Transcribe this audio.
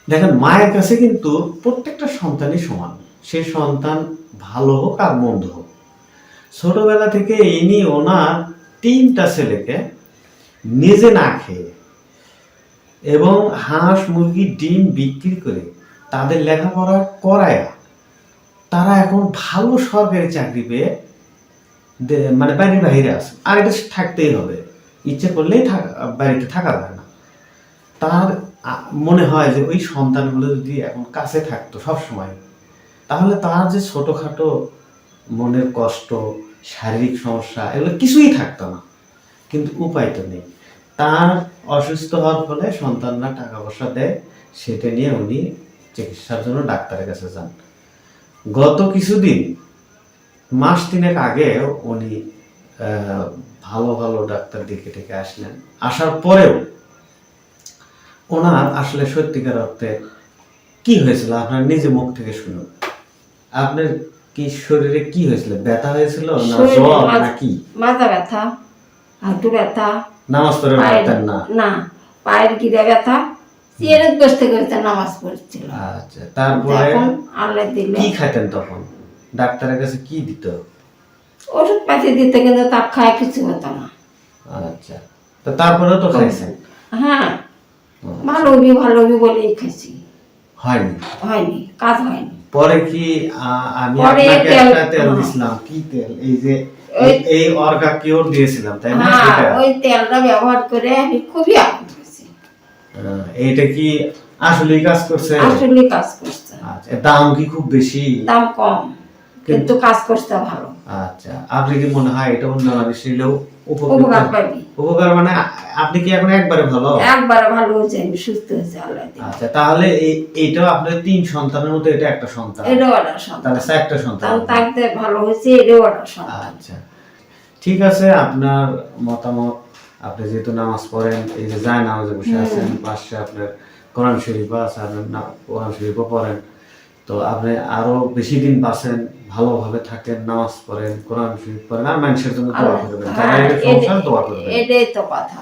দেখেন মায়ের কাছে কিন্তু প্রত্যেকটা সন্তানই সমান। সে সন্তান ভালো হোক আর মন্দ হোক, ছোটবেলা থেকে ইনি ওনার 3টা ছেলেকে নিজে না খেয়ে এবং হাঁস মুরগি ডিম বিক্রি করে তাদের লেখাপড়া করায় তারা এখন ভালো সরকারি চাকরি পেয়ে মানে বাড়ির বাইরে আছে। আর এটা থাকতেই হবে, ইচ্ছে করলেই বাড়িতে থাকা যায় না। তার মনে হয় যে ওই সন্তানগুলো যদি এখন কাছে থাকতো সব সময়, তাহলে তার যে ছোটখাটো মনের কষ্ট, শারীরিক সমস্যা, এগুলো কিছুই থাকতো না। কিন্তু উপায় তো নেই। তার অসুস্থ হওয়ার ফলে সন্তানরা টাকা পয়সা দেয়, সেটা নিয়ে উনি চিকিৎসার জন্য ডাক্তারের কাছে যান। গত কিছুদিন, মাস 3 আগে উনি ভালো ভালো ডাক্তার দেখে আসলেন। আসার পরেও ওনার আসলে সত্যিকার অর্থে কি হয়েছিল আপনার নিজে মুখ থেকে শুনুন। আপনার কি শরীরে কি হয়েছিল? ব্যথা হয়েছিল না জ্বর নাকি? মাথা ব্যথা, হাঁটু ব্যথা। নামাজ পড়ে পারতেন না? না, পায়ের গিরা ব্যথা, চেয়ারে বসতে বসতে নামাজ পড়ছিল। আচ্ছা, তারপরে আল্লাহ দিলে কি খাইতেন তখন? ডাক্তারের কাছে কি দিত? ওষুধ পাতি দিতে, কিন্তু তা খায় কিছু হতো না। আচ্ছা, তো তারপরেও তো খাইছেন? হ্যাঁ, ভালো হবি বলেই খাইছি। হয়নি? হয়নি, কাজ হয়নি। পরে কি আমি আপনাকে একটা তেল দিছিলাম, কি তেল? এই যে এই অর্গা কিওর দিয়েছিলাম, তাই না? এটা ওই তেলটা ব্যবহার করে আমি খুবই আনন্দ হয়েছি। এইটা কি আসলেই কাজ করছে? আসলে কাজ করছে। আচ্ছা, দাম কি খুব বেশি? দাম কম, কিন্তু কাজ করতে ভালো। আচ্ছা, আপনি কি মনে হয় এটা অন্য মানুষ নিলেও উপকার পাবি? উপকার মানে আপনি কি এখন একবারে ভালো? একবারে ভালো হয়েছে, আমি সুস্থ হয়েছে আল্লাহ দিয়ে। আচ্ছা, তাহলে এইটাও আপনার 3 সন্তানের মধ্যে এটা একটা সন্তান? এটাও একটা সন্তান। তাহলে 4টা সন্তান থাকতে ভালো হয়েছে, এটাও একটা সন্তান। আচ্ছা, ঠিক আছে। আপনার মতামত, আপনি যেহেতু নামাজ পড়েন, এই যে যায় নামাজে বসে আছেন, পাশে আপনার কোরআন শরীফ আছে, আপনার কোরআন শরীফও পড়েন, তো আপনি আরো বেশি দিন বাঁচেন, ভালোভাবে থাকেন, নামাজ পড়েন, কোরআন শরীফ পড়েন, আর মানুষের জন্য দোয়া করবেন, যারা এই সমস্যা দোয়া করবেন। এটাই তো কথা।